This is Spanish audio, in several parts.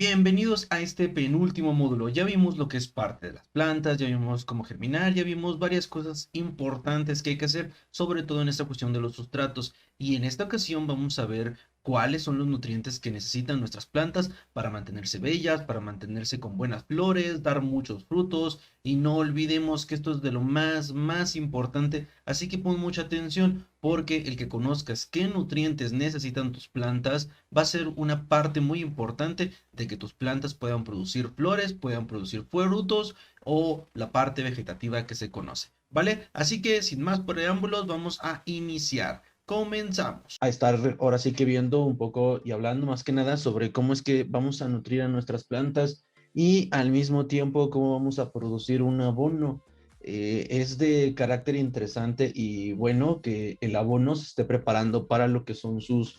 Bienvenidos a este penúltimo módulo. Ya vimos lo que es parte de las plantas, ya vimos cómo germinar, ya vimos varias cosas importantes que hay que hacer, sobre todo en esta cuestión de los sustratos. Y en esta ocasión vamos a ver cuáles son los nutrientes que necesitan nuestras plantas para mantenerse bellas, para mantenerse con buenas flores, dar muchos frutos. Y no olvidemos que esto es de lo más importante. Así que pon mucha atención porque el que conozcas qué nutrientes necesitan tus plantas va a ser una parte muy importante de que tus plantas puedan producir flores, puedan producir frutos o la parte vegetativa que se conoce, ¿vale? Así que sin más preámbulos vamos a iniciar. Comenzamos. A estar ahora sí que viendo un poco y hablando más que nada sobre cómo es que vamos a nutrir a nuestras plantas y al mismo tiempo cómo vamos a producir un abono. Es de carácter interesante y bueno que el abono se esté preparando para lo que son sus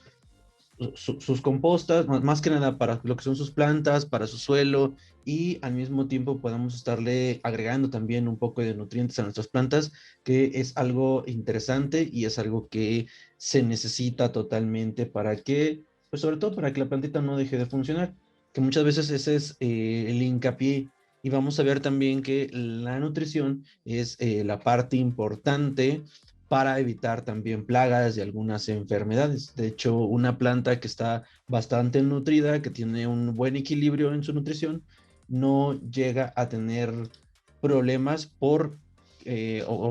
compostas, más que nada para lo que son sus plantas, para su suelo y al mismo tiempo podamos estarle agregando también un poco de nutrientes a nuestras plantas, que es algo interesante y es algo que se necesita totalmente para que, pues sobre todo para que la plantita no deje de funcionar, que muchas veces ese es el hincapié. Y vamos a ver también que la nutrición es la parte importante para evitar también plagas y algunas enfermedades. De hecho, una planta que está bastante nutrida, que tiene un buen equilibrio en su nutrición, no llega a tener problemas o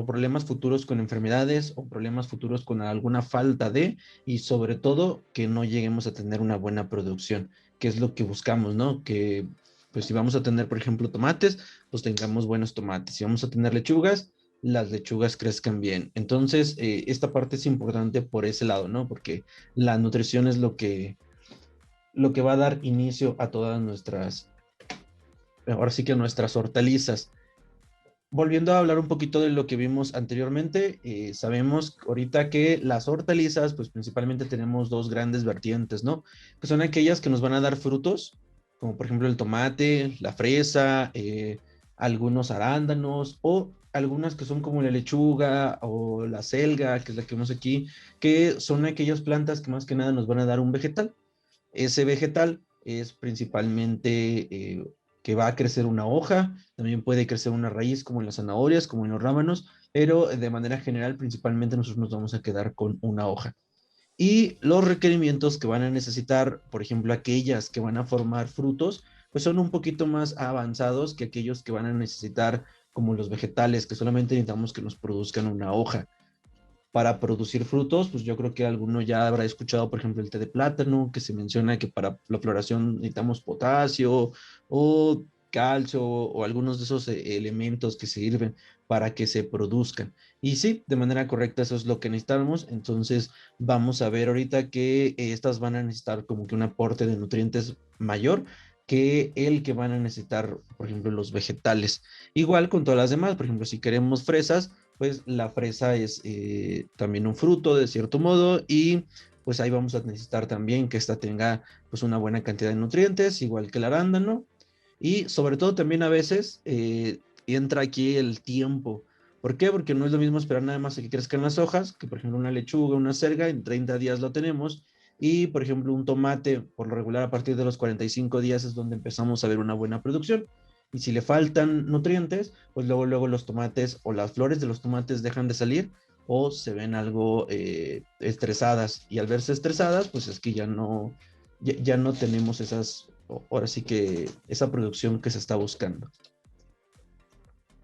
problemas futuros con enfermedades o problemas futuros con alguna falta de, y sobre todo que no lleguemos a tener una buena producción, que es lo que buscamos, ¿no? Que pues si vamos a tener, por ejemplo, tomates, pues tengamos buenos tomates. Si vamos a tener lechugas, las lechugas crezcan bien. Entonces, esta parte es importante por ese lado, ¿no? Porque la nutrición es lo que va a dar inicio a todas nuestras, ahora sí que nuestras hortalizas. Volviendo a hablar un poquito de lo que vimos anteriormente, sabemos ahorita que las hortalizas, pues principalmente tenemos dos grandes vertientes, ¿no? Que son aquellas que nos van a dar frutos, como por ejemplo el tomate, la fresa, algunos arándanos o algunas que son como la lechuga o la selga, que es la que vemos aquí, que son aquellas plantas que más que nada nos van a dar un vegetal. Ese vegetal es principalmente que va a crecer una hoja, también puede crecer una raíz como en las zanahorias, como en los rábanos, pero de manera general principalmente nosotros nos vamos a quedar con una hoja. Y los requerimientos que van a necesitar, por ejemplo, aquellas que van a formar frutos, pues son un poquito más avanzados que aquellos que van a necesitar como los vegetales, que solamente necesitamos que nos produzcan una hoja para producir frutos, pues yo creo que alguno ya habrá escuchado, por ejemplo, el té de plátano, que se menciona que para la floración necesitamos potasio o calcio o algunos de esos elementos que sirven para que se produzcan. Y sí, de manera correcta eso es lo que necesitamos. Entonces vamos a ver ahorita que estas van a necesitar como que un aporte de nutrientes mayor que el que van a necesitar, por ejemplo, los vegetales. Igual con todas las demás, por ejemplo, si queremos fresas, pues la fresa es también un fruto de cierto modo y pues ahí vamos a necesitar también que esta tenga pues una buena cantidad de nutrientes, igual que el arándano y sobre todo también a veces entra aquí el tiempo. ¿Por qué? Porque no es lo mismo esperar nada más a que crezcan las hojas, que por ejemplo una lechuga, una selga, en 30 días lo tenemos, y por ejemplo un tomate, por lo regular a partir de los 45 días es donde empezamos a ver una buena producción. Y si le faltan nutrientes, pues luego los tomates o las flores de los tomates dejan de salir o se ven algo estresadas. Y al verse estresadas, pues es que ya no tenemos ahora sí que esa producción que se está buscando.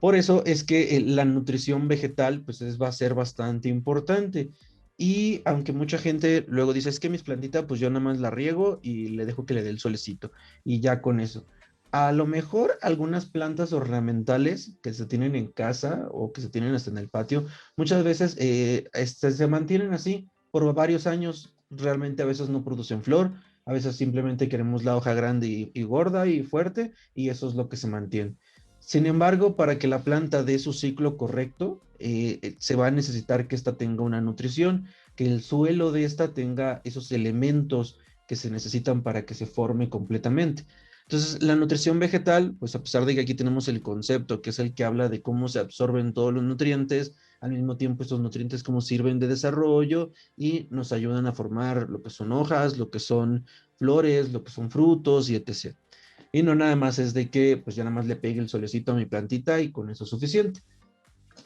Por eso es que la nutrición vegetal pues va a ser bastante importante. Y aunque mucha gente luego dice, es que mis plantitas pues yo nada más la riego y le dejo que le dé el solecito y ya con eso. A lo mejor algunas plantas ornamentales que se tienen en casa o que se tienen hasta en el patio, muchas veces se mantienen así por varios años. Realmente a veces no producen flor, a veces simplemente queremos la hoja grande y gorda y fuerte y eso es lo que se mantiene. Sin embargo, para que la planta dé su ciclo correcto, se va a necesitar que ésta tenga una nutrición, que el suelo de esta tenga esos elementos que se necesitan para que se forme completamente. Entonces, la nutrición vegetal, pues a pesar de que aquí tenemos el concepto, que es el que habla de cómo se absorben todos los nutrientes, al mismo tiempo estos nutrientes cómo sirven de desarrollo y nos ayudan a formar lo que son hojas, lo que son flores, lo que son frutos y etc. Y no nada más es de que pues ya nada más le pegue el solecito a mi plantita y con eso es suficiente.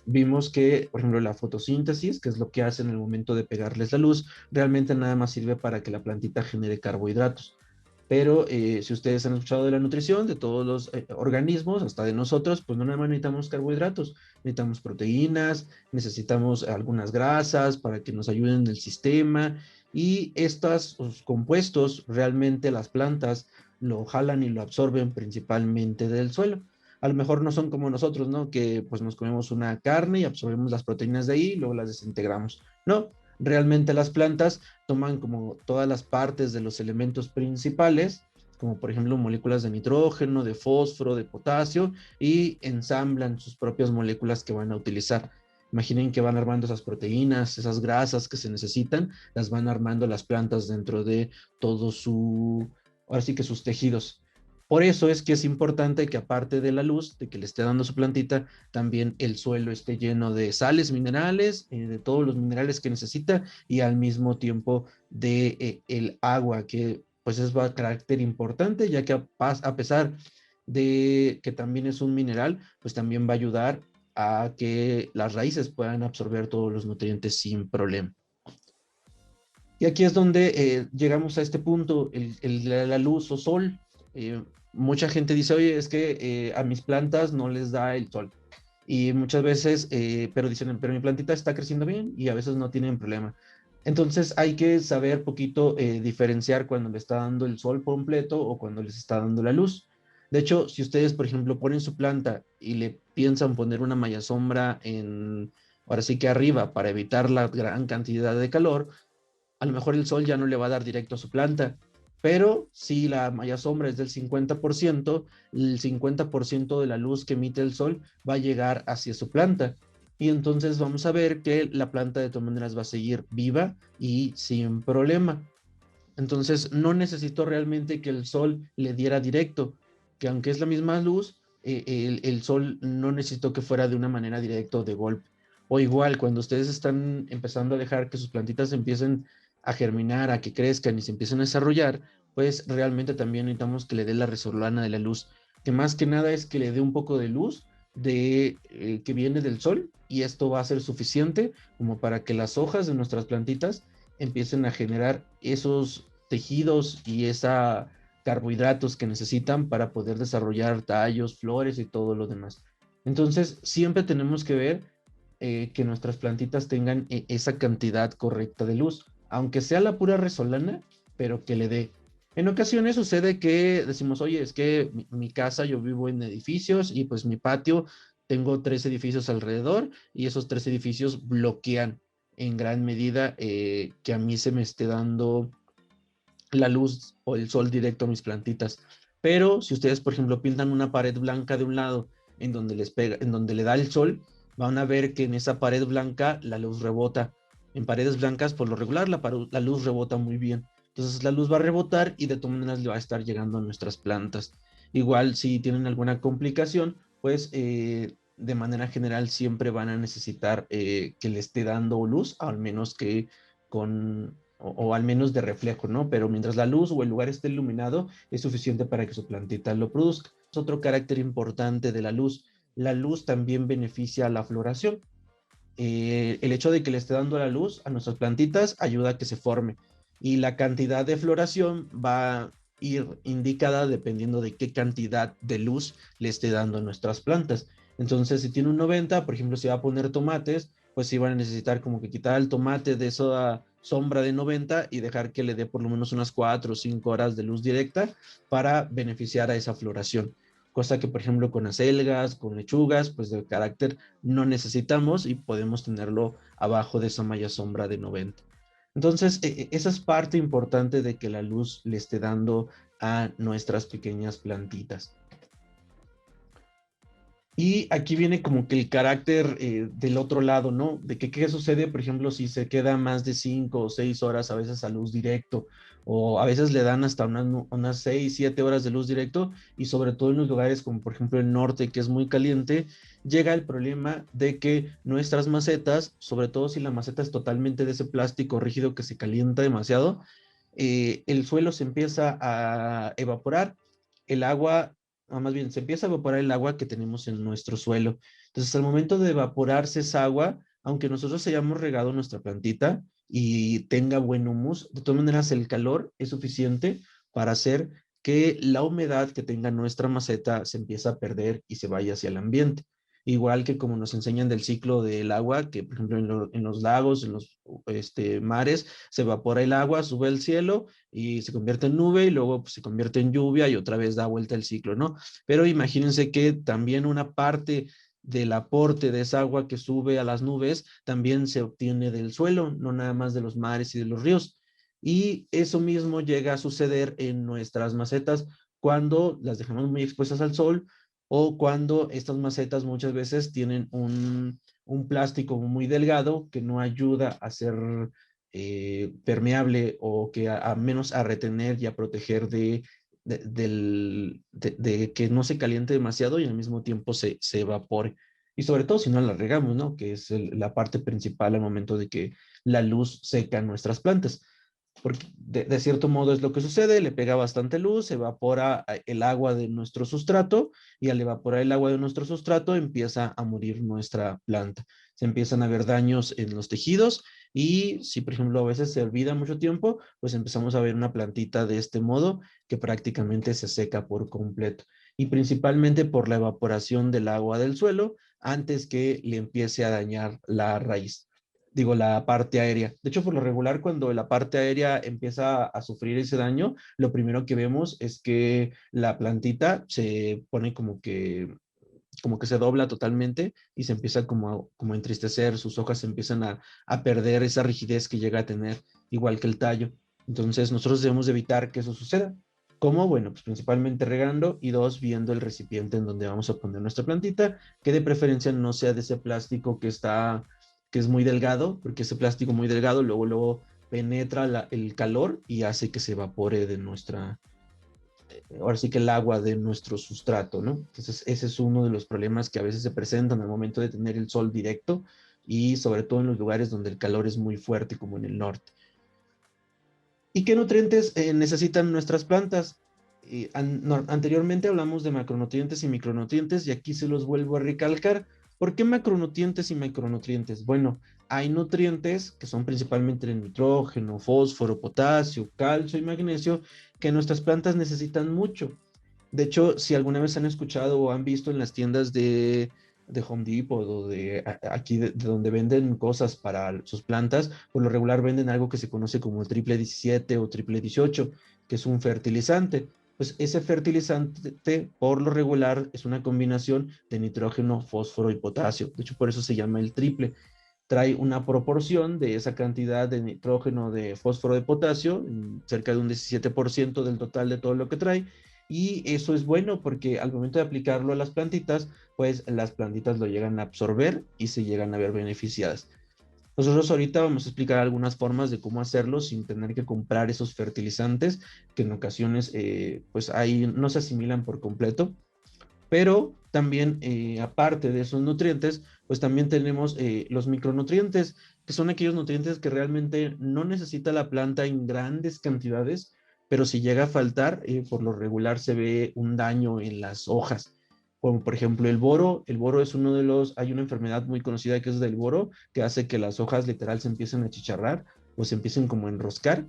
Vimos que, por ejemplo, la fotosíntesis, que es lo que hace en el momento de pegarles la luz, realmente nada más sirve para que la plantita genere carbohidratos. Pero si ustedes han escuchado de la nutrición, de todos los organismos, hasta de nosotros, pues no nada más necesitamos carbohidratos, necesitamos proteínas, necesitamos algunas grasas para que nos ayuden en el sistema y estos compuestos realmente las plantas lo jalan y lo absorben principalmente del suelo. A lo mejor no son como nosotros, ¿no? Que pues nos comemos una carne y absorbemos las proteínas de ahí y luego las desintegramos. No, realmente las plantas toman como todas las partes de los elementos principales, como por ejemplo moléculas de nitrógeno, de fósforo, de potasio, y ensamblan sus propias moléculas que van a utilizar. Imaginen que van armando esas proteínas, esas grasas que se necesitan, las van armando las plantas dentro de todo su, ahora sí que sus tejidos. Por eso es que es importante que aparte de la luz, de que le esté dando su plantita, también el suelo esté lleno de sales, minerales, de todos los minerales que necesita y al mismo tiempo de el agua, que pues es de carácter importante, ya que a pesar de que también es un mineral, pues también va a ayudar a que las raíces puedan absorber todos los nutrientes sin problema. Y aquí es donde llegamos a este punto, la luz o sol. Mucha gente dice, oye, es que a mis plantas no les da el sol. Y muchas veces, pero dicen, pero mi plantita está creciendo bien y a veces no tienen problema. Entonces hay que saber poquito diferenciar cuando le está dando el sol completo o cuando les está dando la luz. De hecho, si ustedes, por ejemplo, ponen su planta y le piensan poner una malla sombra en, ahora sí que arriba, para evitar la gran cantidad de calor, a lo mejor el sol ya no le va a dar directo a su planta, pero si la malla sombra es del 50%, el 50% de la luz que emite el sol va a llegar hacia su planta. Y entonces vamos a ver que la planta de todas maneras va a seguir viva y sin problema. Entonces no necesito realmente que el sol le diera directo, que aunque es la misma luz, el sol no necesito que fuera de una manera directa o de golpe. O igual, cuando ustedes están empezando a dejar que sus plantitas empiecen a germinar, a que crezcan y se empiecen a desarrollar, pues realmente también necesitamos que le dé la resolana de la luz, que más que nada es que le dé un poco de luz que viene del sol y esto va a ser suficiente como para que las hojas de nuestras plantitas empiecen a generar esos tejidos y esos carbohidratos que necesitan para poder desarrollar tallos, flores y todo lo demás. Entonces, siempre tenemos que ver que nuestras plantitas tengan esa cantidad correcta de luz, aunque sea la pura resolana, pero que le dé. En ocasiones sucede que decimos, oye, es que mi casa, yo vivo en edificios y pues mi patio, tengo 3 edificios alrededor y esos 3 edificios bloquean en gran medida que a mí se me esté dando la luz o el sol directo a mis plantitas. Pero si ustedes, por ejemplo, pintan una pared blanca de un lado en donde les pega, en donde le da el sol, van a ver que en esa pared blanca la luz rebota. En paredes blancas, por lo regular, la luz rebota muy bien. Entonces la luz va a rebotar y de todas maneras le va a estar llegando a nuestras plantas. Igual si tienen alguna complicación, pues de manera general siempre van a necesitar que le esté dando luz, al menos que o al menos de reflejo, ¿no? Pero mientras la luz o el lugar esté iluminado, es suficiente para que su plantita lo produzca. Es otro carácter importante de la luz. La luz también beneficia a la floración. El hecho de que le esté dando la luz a nuestras plantitas ayuda a que se forme. Y la cantidad de floración va a ir indicada dependiendo de qué cantidad de luz le esté dando a nuestras plantas. Entonces, si tiene un 90, por ejemplo, si va a poner tomates, pues sí van a necesitar como que quitar el tomate de esa sombra de 90 y dejar que le dé por lo menos unas 4 o 5 horas de luz directa para beneficiar a esa floración. Cosa que, por ejemplo, con acelgas, con lechugas, pues de carácter no necesitamos y podemos tenerlo abajo de esa malla sombra de 90. Entonces, esa es parte importante de que la luz le esté dando a nuestras pequeñas plantitas. Y aquí viene como que el carácter del otro lado, ¿no? De que qué sucede, por ejemplo, si se queda más de 5 o 6 horas a veces a luz directo, o a veces le dan hasta unas 6, 7 horas de luz directo, y sobre todo en los lugares como por ejemplo el norte, que es muy caliente, llega el problema de que nuestras macetas, sobre todo si la maceta es totalmente de ese plástico rígido que se calienta demasiado, el suelo se empieza a evaporar el agua, o más bien, se empieza a evaporar el agua que tenemos en nuestro suelo. Entonces, al momento de evaporarse esa agua, aunque nosotros hayamos regado nuestra plantita y tenga buen humus, de todas maneras el calor es suficiente para hacer que la humedad que tenga nuestra maceta se empiece a perder y se vaya hacia el ambiente. Igual que como nos enseñan del ciclo del agua, que por ejemplo en los lagos, en los mares, se evapora el agua, sube al cielo y se convierte en nube y luego pues, se convierte en lluvia y otra vez da vuelta el ciclo, ¿no? Pero imagínense que también una parte del aporte de esa agua que sube a las nubes también se obtiene del suelo, no nada más de los mares y de los ríos. Y eso mismo llega a suceder en nuestras macetas cuando las dejamos muy expuestas al sol o cuando estas macetas muchas veces tienen un plástico muy delgado que no ayuda a ser permeable o que a menos a retener y a proteger de que no se caliente demasiado y al mismo tiempo se evapore. Y sobre todo si no la regamos, ¿no? Que es la parte principal al momento de que la luz seca nuestras plantas. Porque de cierto modo es lo que sucede, le pega bastante luz, se evapora el agua de nuestro sustrato y al evaporar el agua de nuestro sustrato empieza a morir nuestra planta. Se empiezan a ver daños en los tejidos y si por ejemplo a veces se olvida mucho tiempo, pues empezamos a ver una plantita de este modo que prácticamente se seca por completo y principalmente por la evaporación del agua del suelo antes que le empiece a dañar la raíz, digo, la parte aérea. De hecho, por lo regular, cuando la parte aérea empieza a sufrir ese daño, lo primero que vemos es que la plantita se pone como que se dobla totalmente y se empieza como a entristecer, sus hojas se empiezan a perder esa rigidez que llega a tener, igual que el tallo. Entonces, nosotros debemos evitar que eso suceda. ¿Cómo? Bueno, pues principalmente regando y dos, viendo el recipiente en donde vamos a poner nuestra plantita, que de preferencia no sea de ese plástico que es muy delgado, porque ese plástico muy delgado luego penetra el calor y hace que se evapore de nuestra, ahora sí que el agua de nuestro sustrato, ¿no? Entonces, ese es uno de los problemas que a veces se presentan al momento de tener el sol directo y sobre todo en los lugares donde el calor es muy fuerte, como en el norte. ¿Y qué nutrientes necesitan nuestras plantas? Anteriormente hablamos de macronutrientes y micronutrientes y aquí se los vuelvo a recalcar. ¿Por qué macronutrientes y micronutrientes? Bueno, hay nutrientes que son principalmente el nitrógeno, fósforo, potasio, calcio y magnesio que nuestras plantas necesitan mucho. De hecho, si alguna vez han escuchado o han visto en las tiendas de Home Depot o aquí de donde venden cosas para sus plantas, por lo regular venden algo que se conoce como el triple 17 o triple 18, que es un fertilizante. Pues ese fertilizante, por lo regular, es una combinación de nitrógeno, fósforo y potasio. De hecho, por eso se llama el triple. Trae una proporción de esa cantidad de nitrógeno, de fósforo, de potasio, cerca de un 17% del total de todo lo que trae. Y eso es bueno porque al momento de aplicarlo a las plantitas, pues las plantitas lo llegan a absorber y se llegan a ver beneficiadas. Nosotros ahorita vamos a explicar algunas formas de cómo hacerlo sin tener que comprar esos fertilizantes que en ocasiones pues ahí no se asimilan por completo, pero también aparte de esos nutrientes, pues también tenemos los micronutrientes, que son aquellos nutrientes que realmente no necesita la planta en grandes cantidades, pero si llega a faltar, por lo regular se ve un daño en las hojas. Como por ejemplo el boro es uno de los, hay una enfermedad muy conocida que es del boro, que hace que las hojas literal se empiecen a chicharrar o se empiecen como a enroscar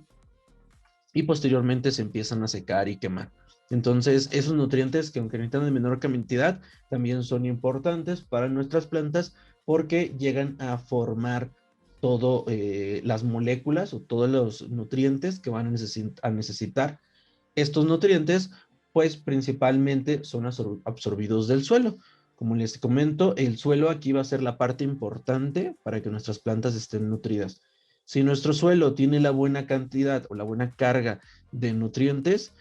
y posteriormente se empiezan a secar y quemar. Entonces, esos nutrientes que aunque necesitan de menor cantidad, también son importantes para nuestras plantas porque llegan a formar todo las moléculas o todos los nutrientes que van a necesitar. Estos nutrientes, pues principalmente son absorbidos del suelo. Como les comento, el suelo aquí va a ser la parte importante para que nuestras plantas estén nutridas. Si nuestro suelo tiene la buena cantidad o la buena carga de nutrientes,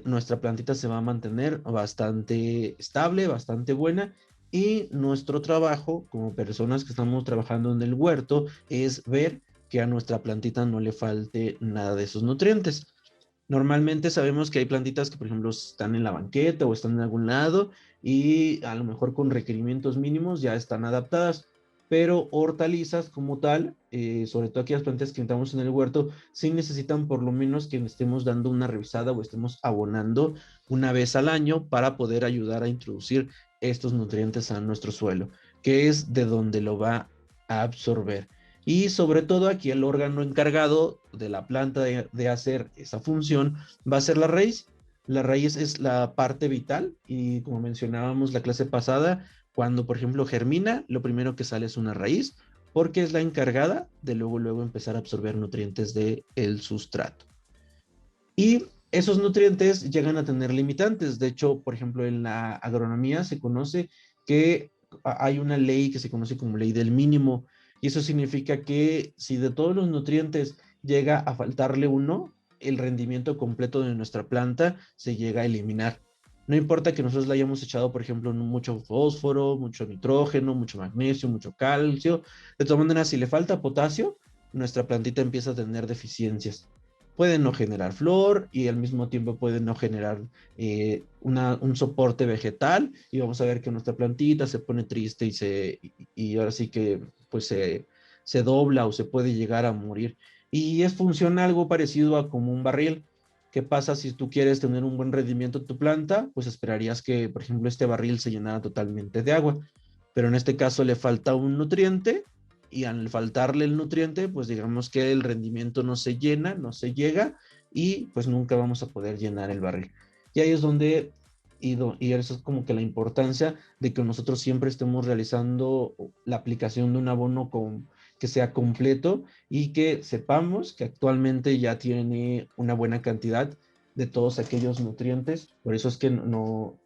nuestra plantita se va a mantener bastante estable, bastante buena. Y nuestro trabajo como personas que estamos trabajando en el huerto es ver que a nuestra plantita no le falte nada de esos nutrientes. Normalmente sabemos que hay plantitas que, por ejemplo, están en la banqueta o están en algún lado y a lo mejor con requerimientos mínimos ya están adaptadas. pero hortalizas como tal, sobre todo aquellas plantas que entramos en el huerto, sí necesitan por lo menos que estemos dando una revisada o estemos abonando una vez al año para poder ayudar a introducir estos nutrientes a nuestro suelo, que es de donde lo va a absorber. Y sobre todo aquí el órgano encargado de la planta de hacer esa función va a ser la raíz. La raíz es la parte vital y como mencionábamos la clase pasada, cuando por ejemplo germina, lo primero que sale es una raíz porque es la encargada de luego empezar a absorber nutrientes del sustrato. Y esos nutrientes llegan a tener limitantes. De hecho, por ejemplo, en la agronomía se conoce que hay una ley que se conoce como ley del mínimo. Y eso significa que si de todos los nutrientes llega a faltarle uno, el rendimiento completo de nuestra planta se llega a eliminar. No importa que nosotros le hayamos echado, por ejemplo, mucho fósforo, mucho nitrógeno, mucho magnesio, mucho calcio. De todas maneras, si le falta potasio, nuestra plantita empieza a tener deficiencias. Pueden no generar flor y al mismo tiempo pueden no generar un soporte vegetal y vamos a ver que nuestra plantita se pone triste y ahora sí que pues se dobla o se puede llegar a morir. Y funciona algo parecido a como un barril. ¿Qué pasa si tú quieres tener un buen rendimiento en tu planta? Pues esperarías que, por ejemplo, este barril se llenara totalmente de agua, pero en este caso le falta un nutriente y al faltarle el nutriente, pues digamos que el rendimiento no se llena, no se llega y pues nunca vamos a poder llenar el barril. Y ahí es donde, y eso es como que la importancia de que nosotros siempre estemos realizando la aplicación de un abono que sea completo y que sepamos que actualmente ya tiene una buena cantidad de todos aquellos nutrientes. Por eso es que no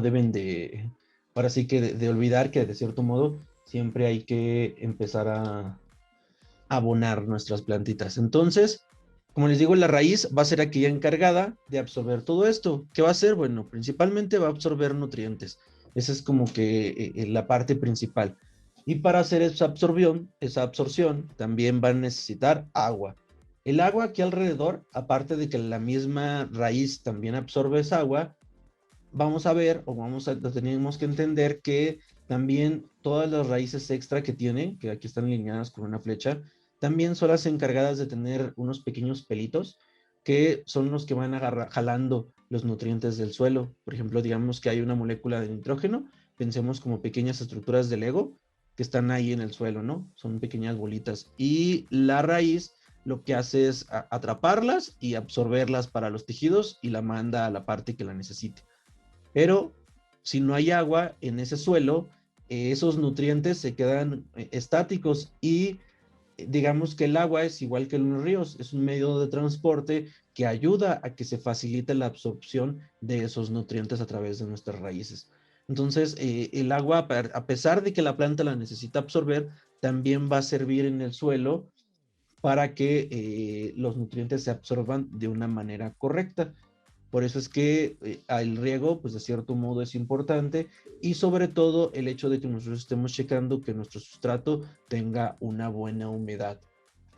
deben de, ahora sí que de olvidar que de cierto modo siempre hay que empezar a abonar nuestras plantitas. Entonces, como les digo, la raíz va a ser aquella encargada de absorber todo esto. ¿Qué va a hacer? Bueno, principalmente va a absorber nutrientes. Esa es como que la parte principal. Y para hacer esa absorción, también va a necesitar agua. El agua aquí alrededor, aparte de que la misma raíz también absorbe esa agua, vamos a ver o tenemos que entender que también todas las raíces extra que tiene, que aquí están alineadas con una flecha, también son las encargadas de tener unos pequeños pelitos que son los que van jalando los nutrientes del suelo. Por ejemplo, digamos que hay una molécula de nitrógeno, pensemos como pequeñas estructuras de Lego que están ahí en el suelo, ¿no? Son pequeñas bolitas. Y la raíz lo que hace es atraparlas y absorberlas para los tejidos y la manda a la parte que la necesite. Pero si no hay agua en ese suelo, esos nutrientes se quedan estáticos y digamos que el agua es igual que los ríos, es un medio de transporte que ayuda a que se facilite la absorción de esos nutrientes a través de nuestras raíces. Entonces, el agua, a pesar de que la planta la necesita absorber, también va a servir en el suelo para que los nutrientes se absorban de una manera correcta. Por eso es que el riego, pues de cierto modo es importante y sobre todo el hecho de que nosotros estemos checando que nuestro sustrato tenga una buena humedad.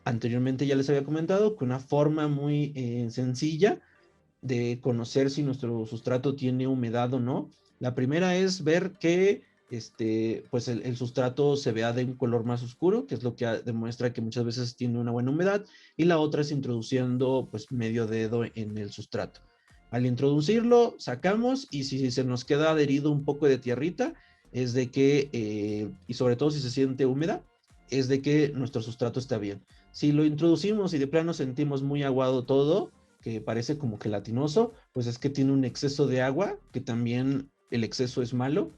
Anteriormente ya les había comentado que una forma muy sencilla de conocer si nuestro sustrato tiene humedad o no. La primera es ver que pues el sustrato se vea de un color más oscuro, que es lo que demuestra que muchas veces tiene una buena humedad, y la otra es introduciendo pues medio dedo en el sustrato. Al introducirlo, sacamos y si se nos queda adherido un poco de tierrita, es de que, y sobre todo si se siente húmeda, es de que nuestro sustrato está bien. Si lo introducimos y de plano sentimos muy aguado todo, que parece como gelatinoso, pues es que tiene un exceso de agua, que también el exceso es malo,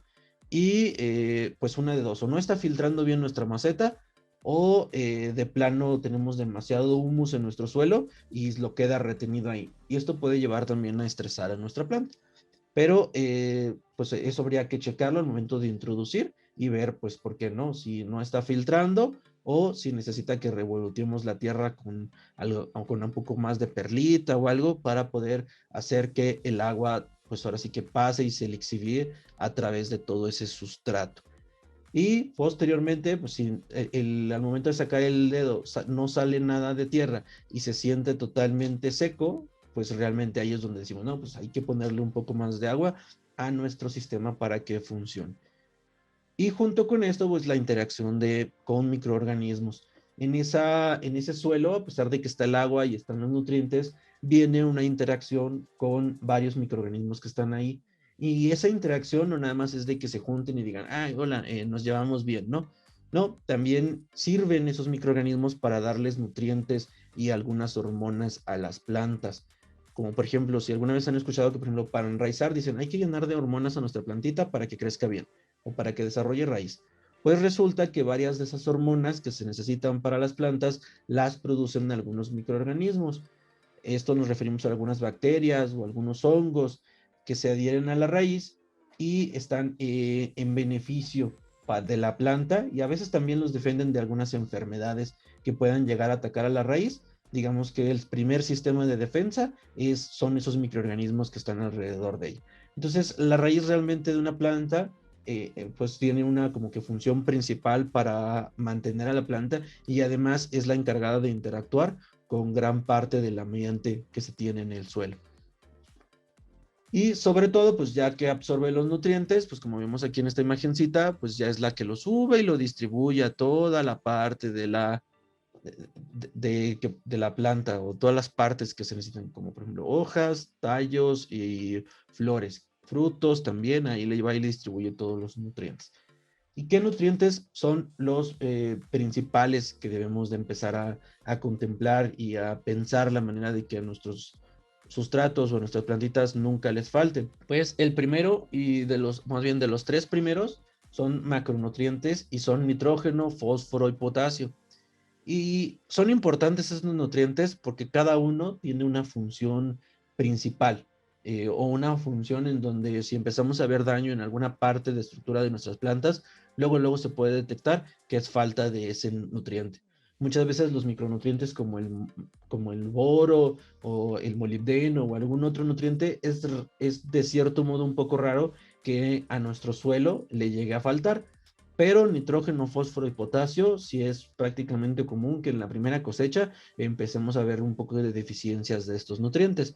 y pues una de dos, o no está filtrando bien nuestra maceta, o de plano tenemos demasiado humus en nuestro suelo y lo queda retenido ahí. Y esto puede llevar también a estresar a nuestra planta. Pero pues eso habría que checarlo al momento de introducir y ver pues por qué no, si no está filtrando o si necesita que revolutemos la tierra con algo, con un poco más de perlita o algo para poder hacer que el agua pues ahora sí que pase y se lixivíe a través de todo ese sustrato. Y posteriormente, pues si al momento de sacar el dedo no sale nada de tierra y se siente totalmente seco, pues realmente ahí es donde decimos, no, pues hay que ponerle un poco más de agua a nuestro sistema para que funcione. Y junto con esto, pues la interacción con microorganismos. En ese suelo, a pesar de que está el agua y están los nutrientes, viene una interacción con varios microorganismos que están ahí. Y esa interacción no nada más es de que se junten y digan, ay, hola, nos llevamos bien, ¿no? No, también sirven esos microorganismos para darles nutrientes y algunas hormonas a las plantas. Como por ejemplo, si alguna vez han escuchado que, por ejemplo, para enraizar, dicen, hay que llenar de hormonas a nuestra plantita para que crezca bien o para que desarrolle raíz. Pues resulta que varias de esas hormonas que se necesitan para las plantas las producen algunos microorganismos. Esto nos referimos a algunas bacterias o algunos hongos que se adhieren a la raíz y están en beneficio de la planta, y a veces también los defienden de algunas enfermedades que puedan llegar a atacar a la raíz. Digamos que el primer sistema de defensa son esos microorganismos que están alrededor de ella. Entonces, la raíz realmente de una planta pues tiene una como que función principal para mantener a la planta, y además es la encargada de interactuar con gran parte del ambiente que se tiene en el suelo. Y sobre todo, pues ya que absorbe los nutrientes, pues como vemos aquí en esta imagencita, pues ya es la que lo sube y lo distribuye a toda la parte de la planta, o todas las partes que se necesitan, como por ejemplo hojas, tallos y flores, frutos también, ahí le va y le distribuye todos los nutrientes. ¿Y qué nutrientes son los principales que debemos de empezar a contemplar y a pensar la manera de que a nuestros sustratos o a nuestras plantitas nunca les falten? Pues el primero, y más bien de los tres primeros, son macronutrientes y son nitrógeno, fósforo y potasio. Y son importantes esos nutrientes porque cada uno tiene una función principal, o una función en donde si empezamos a ver daño en alguna parte de estructura de nuestras plantas, luego se puede detectar que es falta de ese nutriente. Muchas veces los micronutrientes como el boro o el molibdeno o algún otro nutriente es de cierto modo un poco raro que a nuestro suelo le llegue a faltar, pero nitrógeno, fósforo y potasio sí es prácticamente común que en la primera cosecha empecemos a ver un poco de deficiencias de estos nutrientes.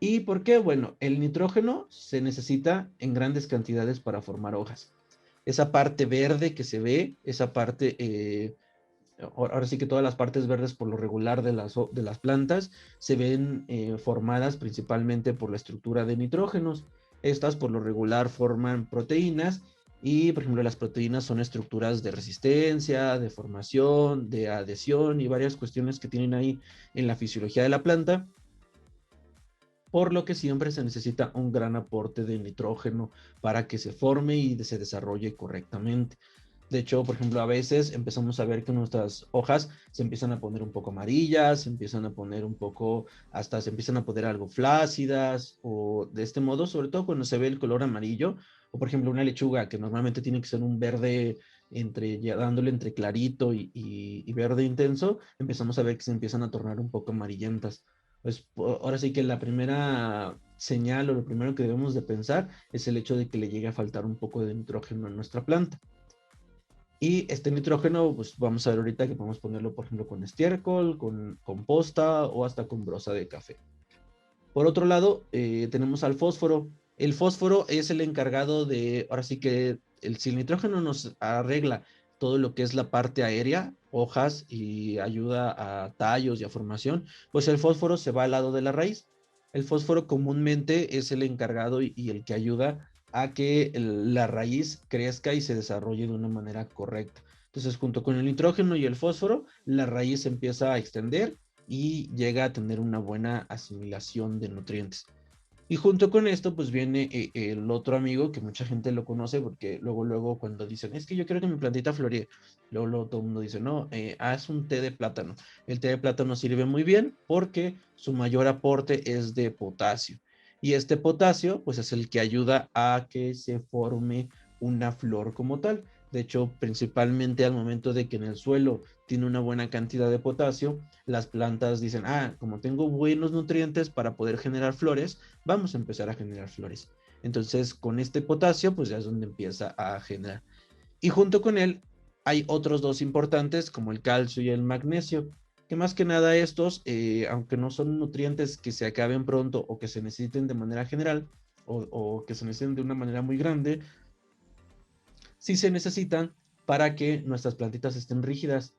¿Y por qué? Bueno, el nitrógeno se necesita en grandes cantidades para formar hojas. Esa parte verde que se ve, esa parte, ahora sí que todas las partes verdes por lo regular de las plantas se ven formadas principalmente por la estructura de nitrógenos. Estas por lo regular forman proteínas, y por ejemplo las proteínas son estructuras de resistencia, de formación, de adhesión y varias cuestiones que tienen ahí en la fisiología de la planta, por lo que siempre se necesita un gran aporte de nitrógeno para que se forme y se desarrolle correctamente. De hecho, por ejemplo, a veces empezamos a ver que nuestras hojas se empiezan a poner un poco amarillas, se empiezan a poner un poco, hasta se empiezan a poner algo flácidas, o de este modo, sobre todo cuando se ve el color amarillo, o por ejemplo una lechuga que normalmente tiene que ser un verde ya dándole entre clarito y verde intenso, empezamos a ver que se empiezan a tornar un poco amarillentas. Pues ahora sí que la primera señal o lo primero que debemos de pensar es el hecho de que le llegue a faltar un poco de nitrógeno a nuestra planta. Y este nitrógeno, pues vamos a ver ahorita que podemos ponerlo, por ejemplo, con estiércol, con composta o hasta con brosa de café. Por otro lado, tenemos al fósforo. El fósforo es el encargado de, ahora sí que si el nitrógeno nos arregla todo lo que es la parte aérea, hojas, y ayuda a tallos y a formación, pues el fósforo se va al lado de la raíz. El fósforo comúnmente es el encargado y el que ayuda a que la raíz crezca y se desarrolle de una manera correcta. Entonces, junto con el nitrógeno y el fósforo, la raíz empieza a extender y llega a tener una buena asimilación de nutrientes. Y junto con esto, pues viene el otro amigo que mucha gente lo conoce, porque luego cuando dicen, es que yo quiero que mi plantita floree, luego todo el mundo dice, no, haz un té de plátano. El té de plátano sirve muy bien porque su mayor aporte es de potasio. Y este potasio, pues es el que ayuda a que se forme una flor como tal. De hecho, principalmente al momento de que en el suelo tiene una buena cantidad de potasio, las plantas dicen, como tengo buenos nutrientes para poder generar flores, vamos a empezar a generar flores. Entonces, con este potasio, pues ya es donde empieza a generar. Y junto con él hay otros dos importantes, como el calcio y el magnesio, que más que nada estos, aunque no son nutrientes que se acaben pronto o que se necesiten de manera general, o que se necesiten de una manera muy grande, sí se necesitan para que nuestras plantitas estén rígidas.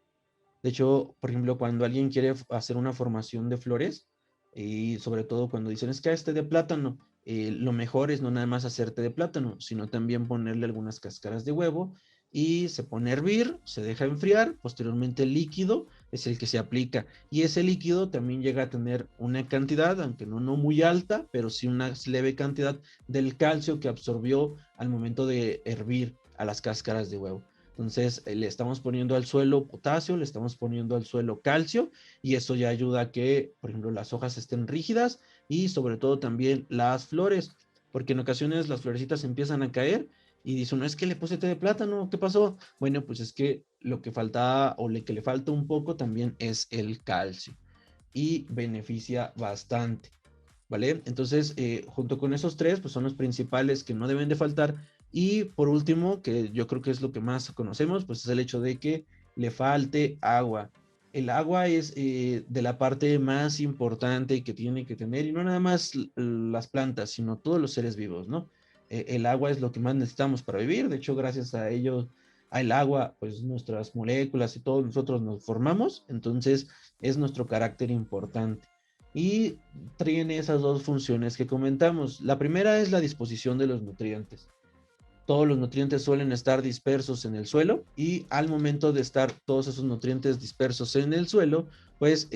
De hecho, por ejemplo, cuando alguien quiere hacer una formación de flores, y sobre todo cuando dicen es que este de plátano, lo mejor es no nada más hacerte de plátano, sino también ponerle algunas cáscaras de huevo y se pone a hervir, se deja enfriar, posteriormente el líquido es el que se aplica y ese líquido también llega a tener una cantidad, aunque no muy alta, pero sí una leve cantidad del calcio que absorbió al momento de hervir a las cáscaras de huevo. Entonces le estamos poniendo al suelo potasio, le estamos poniendo al suelo calcio y eso ya ayuda a que, por ejemplo, las hojas estén rígidas y sobre todo también las flores, porque en ocasiones las florecitas empiezan a caer y dicen, no es que le puse té de plátano, ¿qué pasó? Bueno, pues es que lo que falta o que le falta un poco también es el calcio y beneficia bastante. ¿Vale? Entonces, junto con esos tres, pues son los principales que no deben de faltar. Y por último, que yo creo que es lo que más conocemos, pues es el hecho de que le falte agua. El agua es de la parte más importante que tiene que tener, y no nada más las plantas, sino todos los seres vivos, ¿no? El agua es lo que más necesitamos para vivir. De hecho, gracias a ello, al agua, pues nuestras moléculas y todos nosotros nos formamos. Entonces, es nuestro carácter importante y tiene esas dos funciones que comentamos. La primera es la disposición de los nutrientes. Todos los nutrientes suelen estar dispersos en el suelo y al momento de estar todos esos nutrientes dispersos en el suelo, pues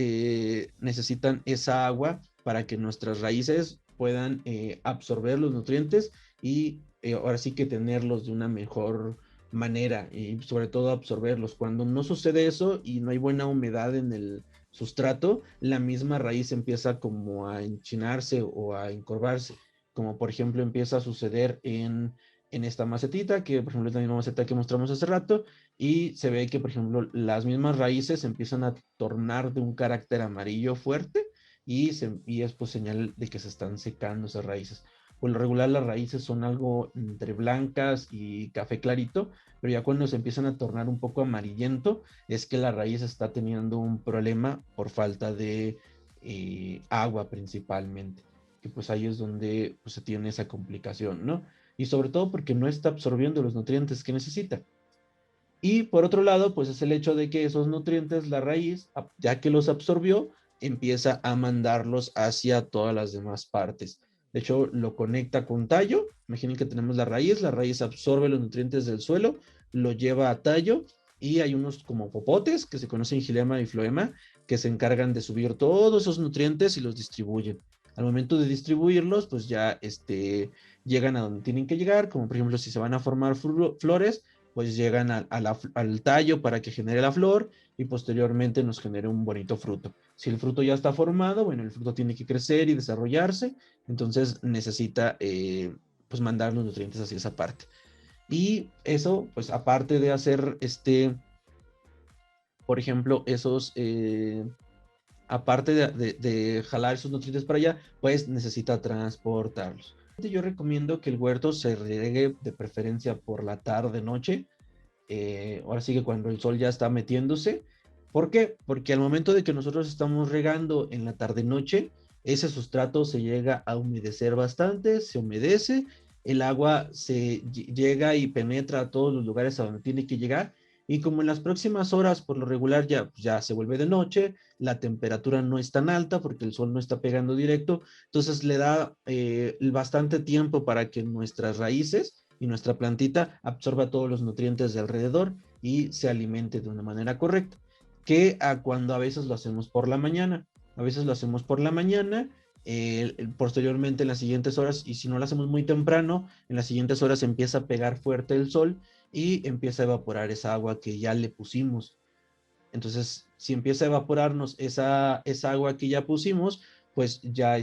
necesitan esa agua para que nuestras raíces puedan absorber los nutrientes y ahora sí que tenerlos de una mejor manera y sobre todo absorberlos. Cuando no sucede eso y no hay buena humedad en el sustrato, la misma raíz empieza como a enchinarse o a encorvarse, como por ejemplo empieza a suceder en esta macetita, que por ejemplo es la misma maceta que mostramos hace rato, y se ve que por ejemplo las mismas raíces empiezan a tornar de un carácter amarillo fuerte y es pues señal de que se están secando esas raíces. Por lo regular las raíces son algo entre blancas y café clarito, pero ya cuando se empiezan a tornar un poco amarillento es que la raíz está teniendo un problema por falta de agua principalmente, que pues ahí es donde pues, se tiene esa complicación, ¿no? Y sobre todo porque no está absorbiendo los nutrientes que necesita. Y por otro lado, pues es el hecho de que esos nutrientes, la raíz, ya que los absorbió, empieza a mandarlos hacia todas las demás partes. De hecho, lo conecta con tallo. Imaginen que tenemos la raíz absorbe los nutrientes del suelo, lo lleva a tallo y hay unos como popotes que se conocen gilema y floema que se encargan de subir todos esos nutrientes y los distribuyen. Al momento de distribuirlos, pues ya llegan a donde tienen que llegar, como por ejemplo si se van a formar flores, pues llegan al tallo para que genere la flor y posteriormente nos genere un bonito fruto. Si el fruto ya está formado, bueno, el fruto tiene que crecer y desarrollarse, entonces necesita pues mandar los nutrientes hacia esa parte. Y eso, pues aparte de hacer por ejemplo, aparte de jalar esos nutrientes para allá, pues necesita transportarlos. Yo recomiendo que el huerto se riegue de preferencia por la tarde, noche, ahora sí que cuando el sol ya está metiéndose. ¿Por qué? Porque al momento de que nosotros estamos regando en la tarde-noche, ese sustrato se llega a humedecer bastante, se humedece, el agua se llega y penetra a todos los lugares a donde tiene que llegar. Y como en las próximas horas, por lo regular, ya se vuelve de noche, la temperatura no es tan alta porque el sol no está pegando directo, entonces le da bastante tiempo para que nuestras raíces y nuestra plantita absorba todos los nutrientes de alrededor y se alimente de una manera correcta, que a cuando a veces lo hacemos por la mañana. A veces lo hacemos por la mañana, posteriormente en las siguientes horas, y si no lo hacemos muy temprano, en las siguientes horas empieza a pegar fuerte el sol y empieza a evaporar esa agua que ya le pusimos. Entonces, si empieza a evaporarnos esa agua que ya pusimos, pues ya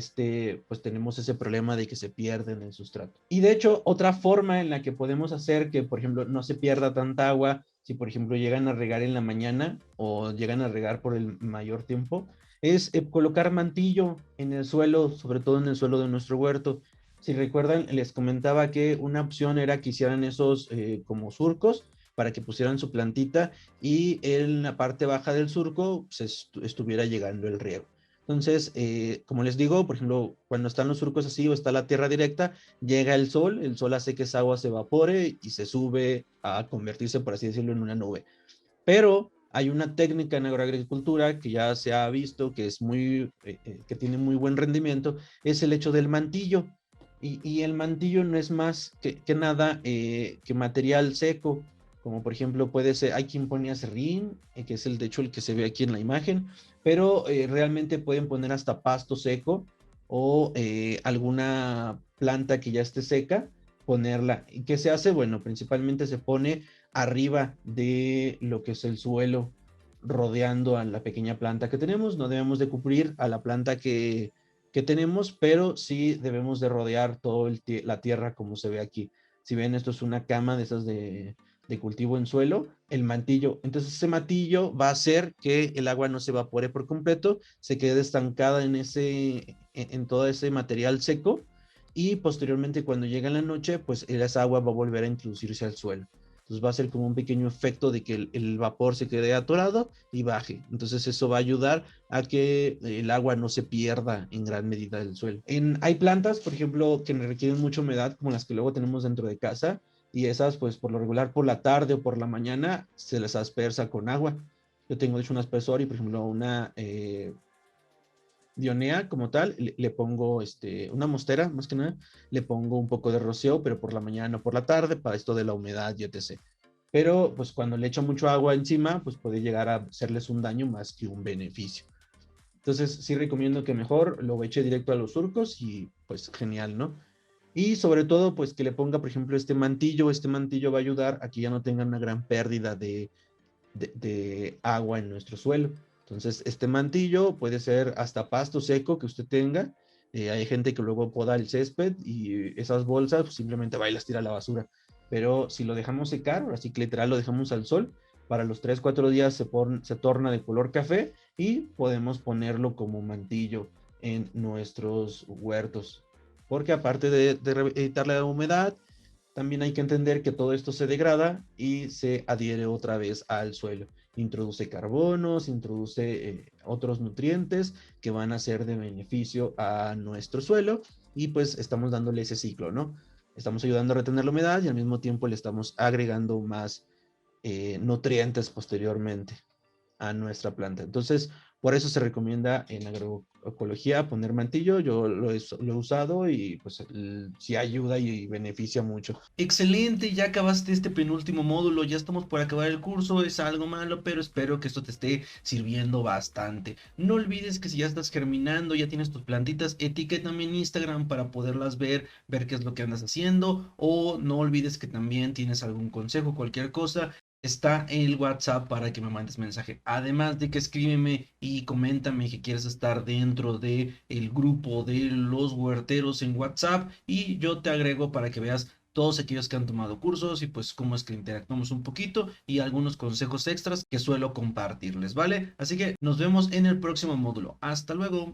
pues tenemos ese problema de que se pierde en el sustrato. Y de hecho, otra forma en la que podemos hacer que, por ejemplo, no se pierda tanta agua, si por ejemplo llegan a regar en la mañana o llegan a regar por el mayor tiempo, es colocar mantillo en el suelo, sobre todo en el suelo de nuestro huerto. Si recuerdan, les comentaba que una opción era que hicieran esos como surcos para que pusieran su plantita y en la parte baja del surco se estuviera llegando el riego. Entonces, como les digo, por ejemplo, cuando están los surcos así o está la tierra directa, llega el sol hace que esa agua se evapore y se sube a convertirse, por así decirlo, en una nube. Pero hay una técnica en agroagricultura que ya se ha visto que es que tiene muy buen rendimiento, es el hecho del mantillo. Y el mantillo no es más que nada que material seco, como por ejemplo puede ser, hay quien pone acerrín, que es el de hecho el que se ve aquí en la imagen, pero realmente pueden poner hasta pasto seco o alguna planta que ya esté seca, ponerla. ¿Y qué se hace? Bueno, principalmente se pone arriba de lo que es el suelo, rodeando a la pequeña planta que tenemos. No debemos de cubrir a la planta que tenemos, pero sí debemos de rodear toda la tierra como se ve aquí. Si ven, esto es una cama de esas de cultivo en suelo, el mantillo. Entonces ese mantillo va a hacer que el agua no se evapore por completo, se quede estancada en todo ese material seco y posteriormente cuando llega la noche, pues esa agua va a volver a introducirse al suelo. Entonces va a ser como un pequeño efecto de que el vapor se quede atorado y baje. Entonces eso va a ayudar a que el agua no se pierda en gran medida del suelo. Hay plantas, por ejemplo, que requieren mucha humedad, como las que luego tenemos dentro de casa, y esas, pues por lo regular, por la tarde o por la mañana, se les aspersa con agua. Yo tengo, de hecho, un aspersor y, por ejemplo, una Dionea como tal, le pongo una mostera, más que nada, le pongo un poco de rocío, pero por la mañana o por la tarde, para esto de la humedad y etc. Pero pues cuando le echo mucho agua encima, pues puede llegar a hacerles un daño más que un beneficio. Entonces sí recomiendo que mejor lo eche directo a los surcos y pues genial, ¿no? Y sobre todo, pues que le ponga, por ejemplo, este mantillo va a ayudar a que ya no tengan una gran pérdida de agua en nuestro suelo. Entonces, este mantillo puede ser hasta pasto seco que usted tenga. Hay gente que luego poda el césped y esas bolsas pues, simplemente va y las tira a la basura. Pero si lo dejamos secar, así que literal lo dejamos al sol, para los 3 4 días se torna de color café y podemos ponerlo como mantillo en nuestros huertos. Porque aparte de evitar la humedad, también hay que entender que todo esto se degrada y se adhiere otra vez al suelo. Introduce carbonos, introduce otros nutrientes que van a ser de beneficio a nuestro suelo y pues estamos dándole ese ciclo, ¿no? Estamos ayudando a retener la humedad y al mismo tiempo le estamos agregando más nutrientes posteriormente a nuestra planta. Entonces, por eso se recomienda en agroecología poner mantillo. Yo lo he usado y pues sí ayuda y beneficia mucho. Excelente, ya acabaste este penúltimo módulo, ya estamos por acabar el curso, es algo malo, pero espero que esto te esté sirviendo bastante. No olvides que si ya estás germinando, ya tienes tus plantitas, etiquétame en Instagram para poderlas ver, ver qué es lo que andas haciendo, o no olvides que también tienes algún consejo, cualquier cosa. Está el WhatsApp para que me mandes mensaje. Además de que escríbeme y coméntame que quieres estar dentro de el grupo de los huerteros en WhatsApp y yo te agrego para que veas todos aquellos que han tomado cursos y pues cómo es que interactuamos un poquito y algunos consejos extras que suelo compartirles, ¿vale? Así que nos vemos en el próximo módulo. Hasta luego.